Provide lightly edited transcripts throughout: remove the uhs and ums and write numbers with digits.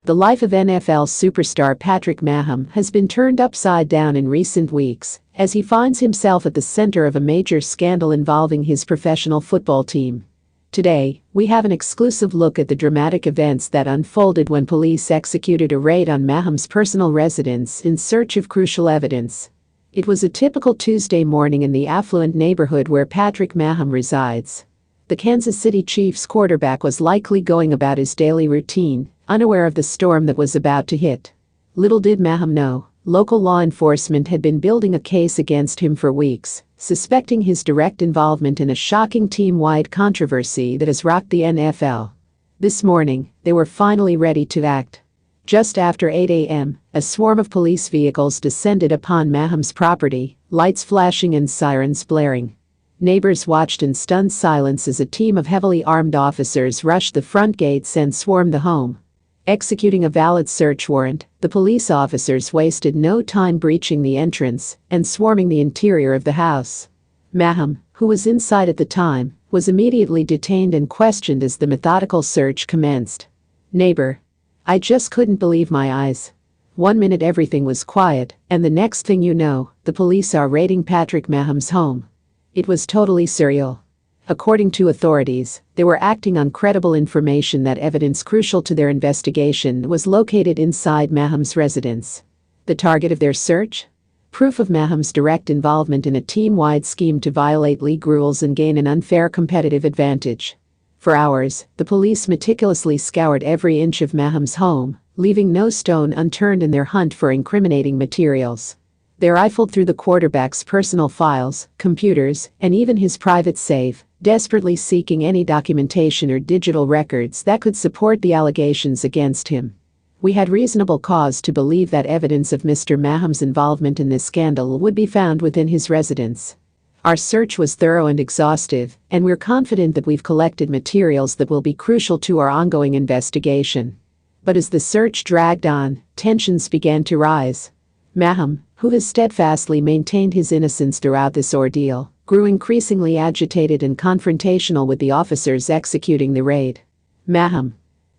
The life of NFL superstar Patrick Mahome has been turned upside down in recent weeks as he finds himself at the center of a major scandal involving his professional football team. Today, we have an exclusive look at the dramatic events that unfolded when police executed a raid on Mahome's personal residence in search of crucial evidence. It was a typical Tuesday morning in the affluent neighborhood where Patrick Mahome resides. The Kansas City Chiefs quarterback was likely going about his daily routine, unaware of the storm that was about to hit. Little did Mahome know, local law enforcement had been building a case against him for weeks, suspecting his direct involvement in a shocking team-wide controversy that has rocked the NFL. This morning, they were finally ready to act. Just after 8 a.m., a swarm of police vehicles descended upon Mahome's property, lights flashing and sirens blaring. Neighbors watched in stunned silence as a team of heavily armed officers rushed the front gates and swarmed the home. Executing a valid search warrant, the police officers wasted no time breaching the entrance and swarming the interior of the house. Mahome, who was inside at the time, was immediately detained and questioned as the methodical search commenced. "Neighbor, I just couldn't believe my eyes. 1 minute everything was quiet, and the next thing you know, the police are raiding Patrick Mahome's home. It was totally surreal." According to authorities, they were acting on credible information that evidence crucial to their investigation was located inside Mahome's residence. The target of their search? Proof of Mahome's direct involvement in a team-wide scheme to violate league rules and gain an unfair competitive advantage. For hours, the police meticulously scoured every inch of Mahome's home, leaving no stone unturned in their hunt for incriminating materials. They rifled through the quarterback's personal files, computers, and even his private safe, desperately seeking any documentation or digital records that could support the allegations against him. "We had reasonable cause to believe that evidence of Mr. Mahome's involvement in this scandal would be found within his residence. Our search was thorough and exhaustive, and we're confident that we've collected materials that will be crucial to our ongoing investigation." But as the search dragged on, tensions began to rise. Mahome, who has steadfastly maintained his innocence throughout this ordeal, grew increasingly agitated and confrontational with the officers executing the raid. "Mahome,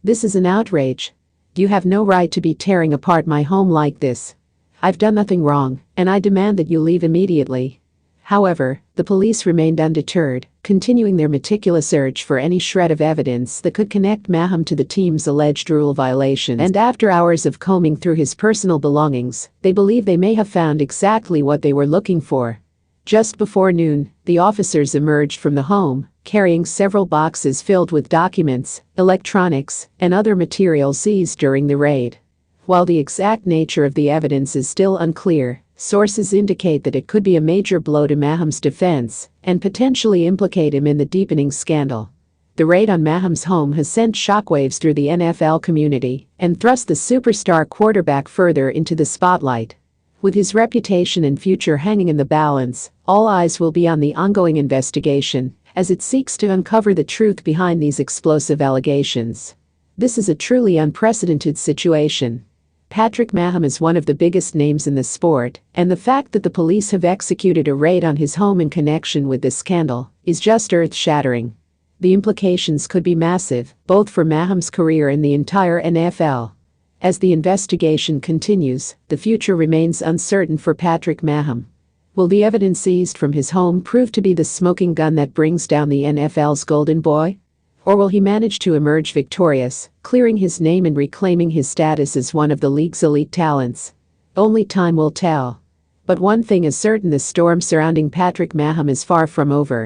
this is an outrage. You have no right to be tearing apart my home like this. I've done nothing wrong, and I demand that you leave immediately." However, the police remained undeterred, continuing their meticulous search for any shred of evidence that could connect Mahome to the team's alleged rule violations. And after hours of combing through his personal belongings, they believe they may have found exactly what they were looking for. Just before noon, the officers emerged from the home, carrying several boxes filled with documents, electronics, and other materials seized during the raid. While the exact nature of the evidence is still unclear, sources indicate that it could be a major blow to Mahome's defense and potentially implicate him in the deepening scandal. The raid on Mahome's home has sent shockwaves through the NFL community and thrust the superstar quarterback further into the spotlight. With his reputation and future hanging in the balance, all eyes will be on the ongoing investigation as it seeks to uncover the truth behind these explosive allegations. This is a truly unprecedented situation. Patrick Mahome is one of the biggest names in the sport, and the fact that the police have executed a raid on his home in connection with this scandal is just earth-shattering. The implications could be massive, both for Mahome's career and the entire NFL. As the investigation continues, the future remains uncertain for Patrick Mahome. Will the evidence seized from his home prove to be the smoking gun that brings down the NFL's golden boy? Or will he manage to emerge victorious, clearing his name and reclaiming his status as one of the league's elite talents? Only time will tell. But one thing is certain: the storm surrounding Patrick Mahome is far from over.